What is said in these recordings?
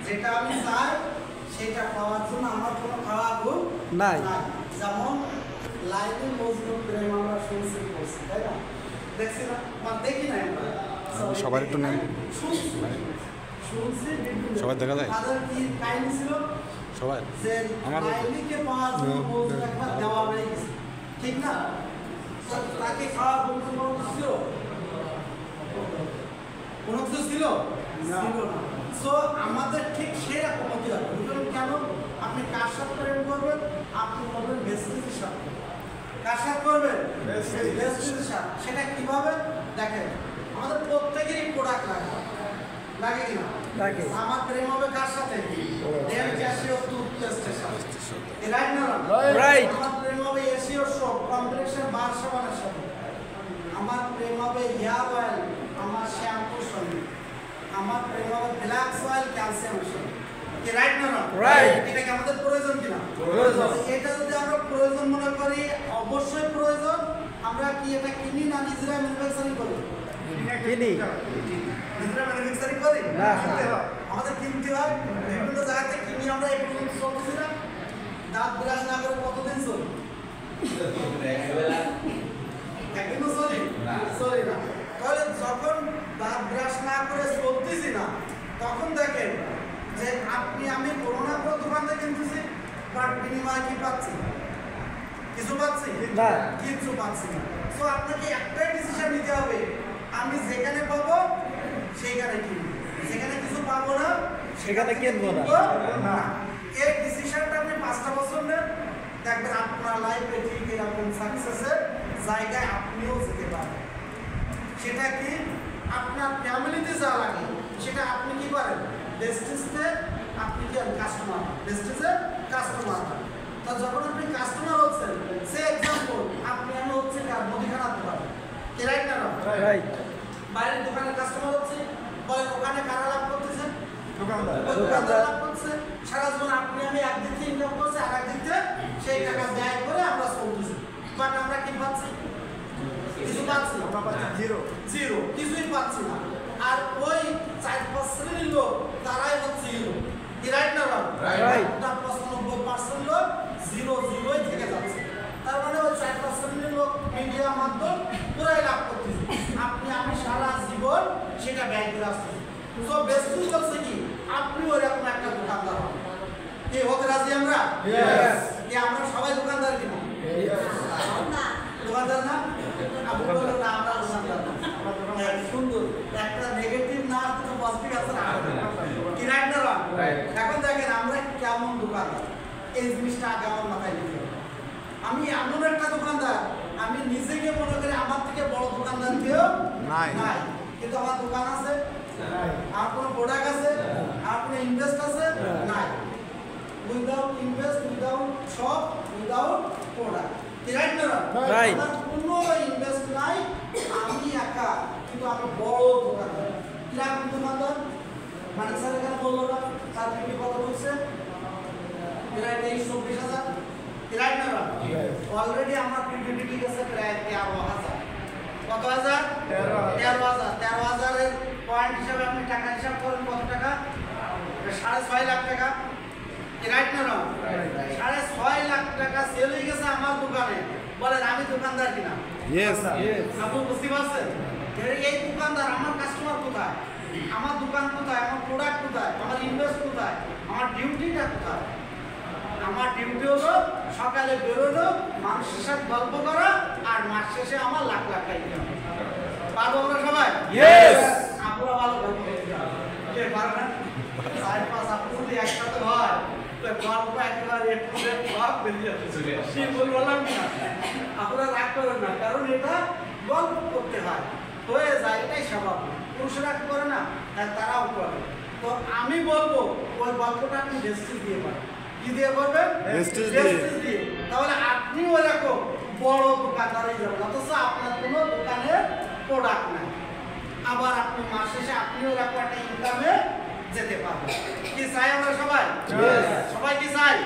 যেটা আমি চাই সেটা পাওয়ার জন্য আমার কোনো খাওয়া গুণ নাই। যেমন লাইনে মজনুর প্রেম আমরা শুনছি করছি, তাই না? দেখছি না, দেখি না সবার একটু নেন, শুনছি সবাই দেখা যায়। তাদের কি কাহিনী ছিল? সবাই যে আমার লাইলিকে পাওয়ার জন্য মজনুর একবার দেওয়া হয়ে গেছে, ঠিক না? তাকে খাওয়া বলতে কোনো ছিল? কোনো কিছু ছিল না। সো আমাদের ঠিক সেরকম হতে হবে। কেন? আপনি কার সাথে প্রেম করবেন? আপনি করবেন বেস্টিজের সাথে। কার সাথে করবেন? বেস্টিজের সাথে। সেটা কিভাবে? দেখেন, আমাদের প্রত্যেকেরই প্রোডাক্ট লাগে, লাগে কিনা? লাগে। আমার প্রেম হবে কার সাথে? ডেল ক্যাশিও টুথপেস্টের সাথে। রাইট না? রাইট। আমার প্রেম হবে এসিও সোপ কমপ্লেক্সের বার সাবানের সাথে। আমার প্রেম হবে হেয়ার অয়েল আমার শ্যাম্পুর সঙ্গে। আমার প্রেম হবে ফ্ল্যাক্স অয়েল ক্যালসিয়ামের সঙ্গে। কি রাইট না? রাইট। এটা কি আমাদের প্রয়োজন কিনা? প্রয়োজন। এটা যদি আমরা প্রয়োজন মনে করি, অবশ্যই প্রয়োজন। আমরা কি এটা কিনি না নিজেরা ম্যানুফ্যাকচারিং করি? কিনি। নিজেরা ম্যানুফ্যাকচারিং করি না, আমাদের কিনতে হয়। বিভিন্ন জায়গাতে কিনি আমরা। এই পর্যন্ত চলতেছি না, দাঁত ব্রাশ না করে কতদিন চলি? একদিনও চলি না। তাহলে যখন দাঁত ব্রাশ না করে চলতেছি না, তখন দেখেন যে আপনি আমি কোনো না কোনো দোকান থেকে কিনতেছি, বাট বিনিময়ে কি পাচ্ছি? কিছু পাচ্ছি না, কিছু পাচ্ছি না। তো আপনাকে একটাই ডিসিশন নিতে হবে, আমি যেখানে পাবো সেইখানে কিনবো, যেখানে কিছু পাবো না সেখানে কিনবো না। এই ডিসিশনটা আপনি 5টা বছর নেন, দেখবেন আপনার লাইফে ঠিক এরকম সাকসেসের জায়গায় আপনিও যেতে পারবেন। সেটা কি? আপনার ফ্যামিলিতে যা লাগে সেটা আপনি কি করেন? বেস্টিজে আপনি কি কাস্টমার, বেস্টিজে কাস্টমার। তো যখন আপনি কাস্টমার হচ্ছেন, সে এক্সাম্পল আপনি আমি হচ্ছে মুদিখানার দোকান, কি রাইট না? রাইট। বাইরের দোকানের কাস্টমার হচ্ছে, বলেন ওখানে কারা লাভ করতেছেন? দোকানদার লাভ করছে। সারা জীবন আপনি আমি একদিক থেকে ইনকাম করছি, আর একদিক থেকে সেই টাকা ব্যয় করে আমরা চলতেছি, বাট আমরা কি পাচ্ছি? কিছু পাচ্ছি না, জিরো, কিছুই পাচ্ছি না। আর ওই 4% লোক তারাই হচ্ছে হিরো, কি রাইট না? রাইট। 95% লোক জিরোই থেকে যাচ্ছে। তার মানে ওই 4% লোক মিডিয়া মাধ্যম পুরাই লাভ করতেছে, আপনি আমি সারা জীবন সেটা ব্যয় করে আসতেছি। তো বেস্টিজ বলছে কি আপনি ওইরকম একটা দোকানদার হন। কি হতে রাজি আমরা? কি আমরা সবাই দোকানদার কিনা? দোকানদার না? আপনি বললেন না আমরা দোকানদার না। সুন্দর একটা নেগেটিভ না আসতে পজিটিভ আছে না, কি রাইট না? এখন দেখেন আমরা কেমন দোকানদার, এই জিনিসটা আগে আমার মাথায় নিতে হবে। আমি এমন একটা দোকানদার, আমি নিজেকে মনে করি আমার থেকে বড় দোকানদার কেউ নাই, কিন্তু আমার দোকান আছে, আর কোনো প্রোডাক্ট আছে, আর কোনো ইনভেস্ট আছে নাই। Without invest, without shop, without product, right না? রাইট। আমার কোনো ইনভেস্ট নাই, আমি একা, কিন্তু আমি বড় দোকানদার। কিরকম দোকানদার? মানে স্যার এখানে বললো না, তার বিক্রি কত বলছে? প্রায় 23-24,000, রাইট না? অলরেডি আমার পিপিটি গেছে প্রায় 13,000। কত হাজার? 13,000। 13,000-এর পয়েন্ট হিসাবে আপনি টাকা হিসাব করেন কত টাকা? 6.5 লাখ টাকা, রাইট না? 6.5 লাখ টাকা সেল হয়ে গেছে আমার দোকানে। বলেন আমি দোকানদার কিনা? আপনি বুঝতে পারছেন? এই দোকানদার, আমার কাস্টমার কোথায়? আমার দোকান কোথায়? আমার প্রোডাক্ট কোথায়? আমার ইনভেস্ট কোথায়? আমার ডিউটিটা কোথায়? আমার ডিউটি হলো সকালে বেরোনো, মানুষের সাথে গল্প করা, আর মাস শেষে আমার লাখ লাখ টাকা ইনকাম। পারবো আমরা সবাই? আপনারা ভালো গল্প করতে পারবেন। 4-5 আপনি যদি একসাথে হয় তো গল্প একেবারে সব বেরিয়ে যাচ্ছে। সিম্পল বললাম না, আপনারা রাগ করবেন না, কারণ এটা গল্প করতে হয়, হয়ে যায়, এটাই স্বাভাবিক। পুরুষরা করে না, তারাও করে। তো আমি বলবো ওই গল্পটা আপনি বেস্টিজ দিয়ে পারেন। কি দিয়ে করবেন? বেস্টিজ দিয়ে। তাহলে আপনি ওরকম বড় দোকানদার হয়ে যাবেন, অথচ আপনার কোনো দোকানের প্রোডাক্ট নাই। আবার আপনি মাস শেষে আপনিও ওরকম একটা ইনকামে যেতে পারবেন। কি চাই আমরা সবাই? সবাই কি চাই?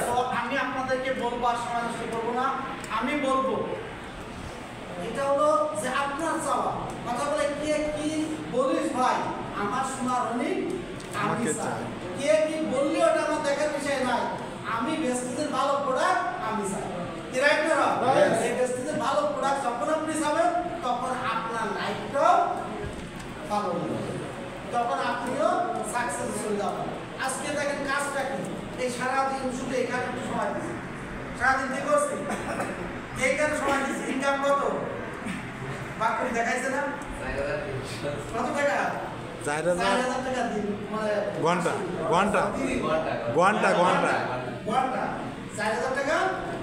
তো আমি আপনাদেরকে বলবো, আর সময় নষ্ট করবো না, আমি বলবো এটা হলো যে আপনার চাওয়া। কথা বলে কে কি বলিস ভাই, আমার শোনার অনেক আমি চাই। কে কি বললে ওটা আমার দেখার বিষয় নয়। আমি বেস্টিজের ভালো প্রোডাক্ট আমি চাই, কি রাইট না? এই বেস্টিজের ভালো প্রোডাক্ট যখন আপনি চাবেন তখন আপনার লাইফটাও ভালো হবে, তখন আপনিও সাকসেসফুল যাবেন। আজকে দেখেন কাজটা কি, এই সারাদিন শুধু এখানে একটু সময় দিচ্ছি, সারাদিন কি করছি, এইখানে সময় দিচ্ছি। ইনকাম কত বাকি দেখাইছে না? কত টাকা? 4,000 টাকা দিন, মানে ঘন্টা ঘন্টা ঘন্টা ঘন্টা ঘন্টা 4,000 টাকা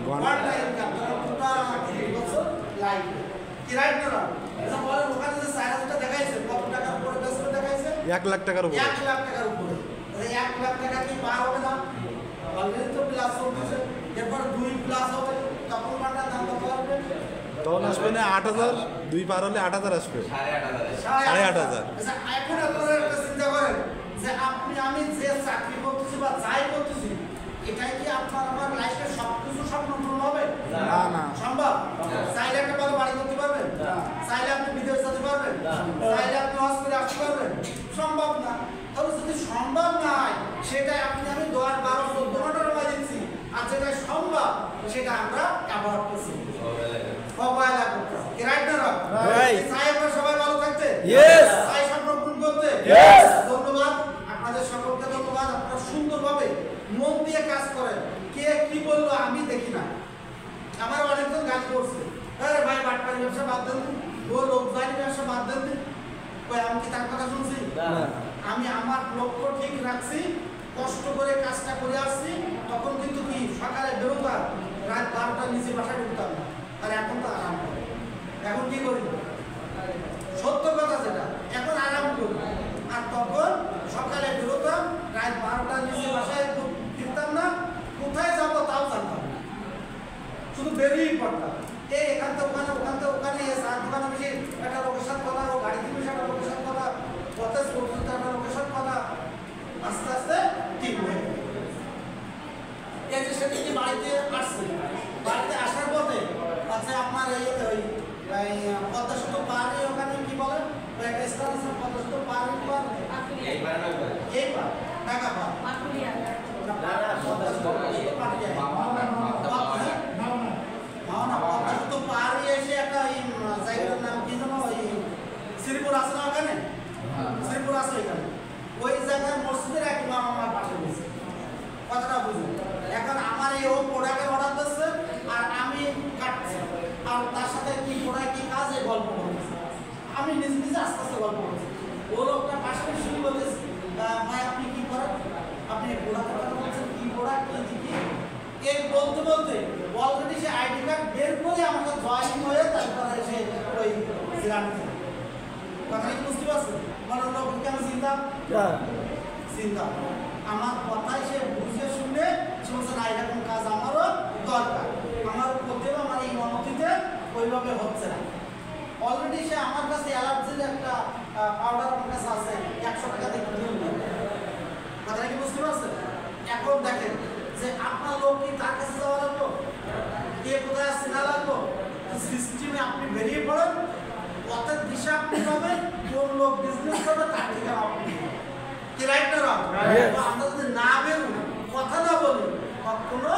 ঘন্টা ইনকাম। টোটাল আমার 3 বছর লাইফ, কি রাইট না? এটা বলেন ওখানে যে 4,000 টাকা দেখাইছে, কত টাকার উপরে বেসমেন্ট দেখাইছে? 1 লাখ টাকার উপরে। 1 লাখ টাকার উপরে। এই 1 লাখ টাকা কি পার হবে না? অলরেডি তো প্লাস হচ্ছে, এরপর 2 প্লাস হবে, তখন ঘন্টা দাম কত হবে? তখন আসবে না 8,000, 2 পার হলে 8,000 আসবে। 8,500। আচ্ছা, এখন আপনারা একটা চিন্তা করেন যে আমি যে চাকরি করতেছি বা যাই করতেছি, এটাই কি আপনার আমার লাইফের সবকিছু স্বপ্ন পূরণ হবে? না না সম্ভব? চাইলে একটা ভালো বাড়ি করতে পারবেন? চাইলে আপনি বিদেশ যেতে পারবেন? চাইলে আপনি হজ করে আসতে পারবেন? সম্ভব না। তাহলে যদি সম্ভব না হয়, সেটা আপনি আমি 10, 12, 14 ঘন্টা সময় দিচ্ছি, আর যেটা সম্ভব সেটা আমরা অ্যাভয়েড করছি, অবহেলা করতেছি, কি রাইট না? চাই আমরা সবাই ভালো থাকতে, চাই স্বপ্ন পূরণ করতে। ধন্যবাদ আপনাদের সকলকে, ধন্যবাদ। আপনারা সুন্দরভাবে মন দিয়ে কাজ করেন। কে কি বললো আমি দেখি না, আমার অনেকজন কাজ করছে, আরে ভাই বাটপাড়ি ব্যবসা বাদ দেন, ও লোকদারি ব্যবসা বাদ দেন। আমি কি তার কথা শুনছি? আমি আমার লক্ষ্য ঠিক রাখছি, কষ্ট করে কাজটা করে আসছি। তখন কিন্তু কি সকালে বেরোতাম, রাত 12টার নিচে বাসায় ঢুকতাম না। আর এখন তো আরাম করি। এখন কি করি? সত্য কথা যেটা, এখন আরাম করি। আর তখন সকালে বেরোতাম, রাত 12টার নিচে বাসায় ফিরতাম না, কোথায় যাবো তাও জানতাম না, শুধু বেরিয়েই পড়তাম। এই এখান থেকে ওখানে, ওখান থেকে ওখানে, সার দোকানে বেশি একটা লোকের সাথে কথা, ও গাড়িতে বেশি একটা লোকের সাথে কথা, পথে পর্যন্ত একটা লোকের সাথে কথা, আস্তে আস্তে ঠিক হয়ে গেল। এই যে সেদিকে বাড়িতে আসছে, বাড়িতে আসার পথে আচ্ছা আপনার ওই পদ্মা সেতু পার ওখানে কি বলেন, একটা স্থান আছে পদ্মা সেতু পার এইবার টাকা পার এসে একটা জায়গাটার নাম কি জানো, ওই শ্রীপুর আছে না ওখানে, শ্রীপুর আছে ওইখানে, ওই জায়গায় মসজিদের এক ইমাম আমার পাশে বসে, কথাটা বুঝুন। এখন আমার এই ও প্রোডাক্টের অর্ডার দিচ্ছে আর আমি কাটছি, আর তার সাথে কি প্রোডাক্ট কি কাজ এই গল্প করতেছি, আমি নিজে নিজে আস্তে আস্তে গল্প করছি। ও লোকটা পাশে শুরু বলতেছি, ভাই আপনি কি করেন, আপনি প্রোডাক্টের কথা বলছেন, কি প্রোডাক্ট কি কি, এই বলতে বলতে অলরেডি সে আইডি কার্ড বের করে আমাকে জয়েন হয়ে তারপরে সে ওই জিরানি কথা কি বুঝতে পারছেন? মানে লোক কেমন চিন্তা চিন্তা আমার কথাই সে বুঝে শুনে সে বলছে না এরকম কাজ আমারও দরকার, আমার করতে আমার এই অনুমতিতে ওইভাবে হচ্ছে না। অলরেডি সে আমার কাছে অ্যালার্জির একটা পাউডার আমার কাছে আছে, 100 টাকা দিয়ে কিনে নেবে, কথাটা কি বুঝতে পারছেন? এখন দেখেন যে আপনার লোক কি তার কাছে যাওয়া লাগলো, কে কোথায় আসছে না লাগলো, সিস্টেমে আপনি বেরিয়ে পড়েন, পথের দিশা আপনি পাবেন, কোন লোক বিজনেস করবে তার থেকে আপনি কি রাইট না? আমরা যদি না বেরোই, কথা না বলি, কখনো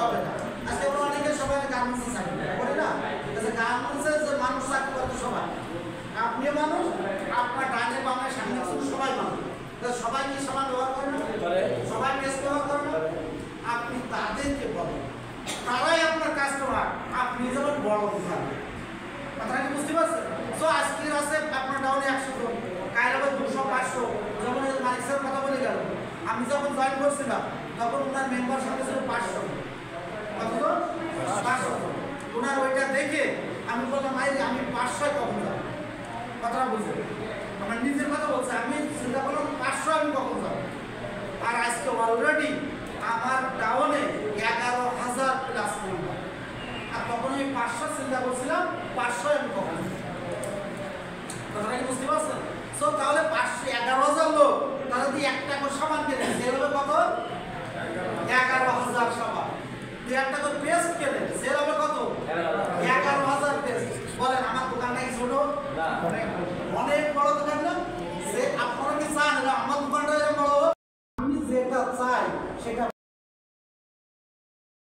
হবে না। আজকে আমরা অনেকে সবাই গার্মেন্টসে চাকরি করি না, গার্মেন্টসে যে মানুষ চাকরি করতে সবাই, আপনিও মানুষ, আপনার ডানে বামে সামনে সবাই মানুষ, সবাই কি সমান ব্যবহার করে না, সবাই টেস্ট ব্যবহার করে না, আপনি তাদেরকে বলেন, তারাই আপনার কাস্টমার, আপনি যেমন বড় দোকান, কথাটা কি বুঝতে পারছেন? তো আজকের আছে আপনার ডাউনে 100 জন, কাল হবে 200, 500, যখন মালিক স্যার কথা বলে গেল, আমি যখন জয়েন করছিলাম তখন ওনার মেম্বার সঙ্গে ছিল 500, কত 500, ওনার ওইটা দেখে আমি বললাম আমি 500 কখন যাবো, কথাটা বুঝে আমার নিজের কথা বলছে, আমি চিন্তা করলাম 500 আমি কখন যাবো, আর আজকে অলরেডি আমার ডাউনে 11,000 প্লাস মেম্বার, আর তখন আমি 500 চিন্তা করছিলাম 500 আমি কখন যাবো, কথাটা কি বুঝতে পারছেন? সো তাহলে 11,000 লোক তারা যদি একটা করে সাবান কেনে, সেভাবে কত 11,000 সাবান, 1 টাকা পেস্ট কেনে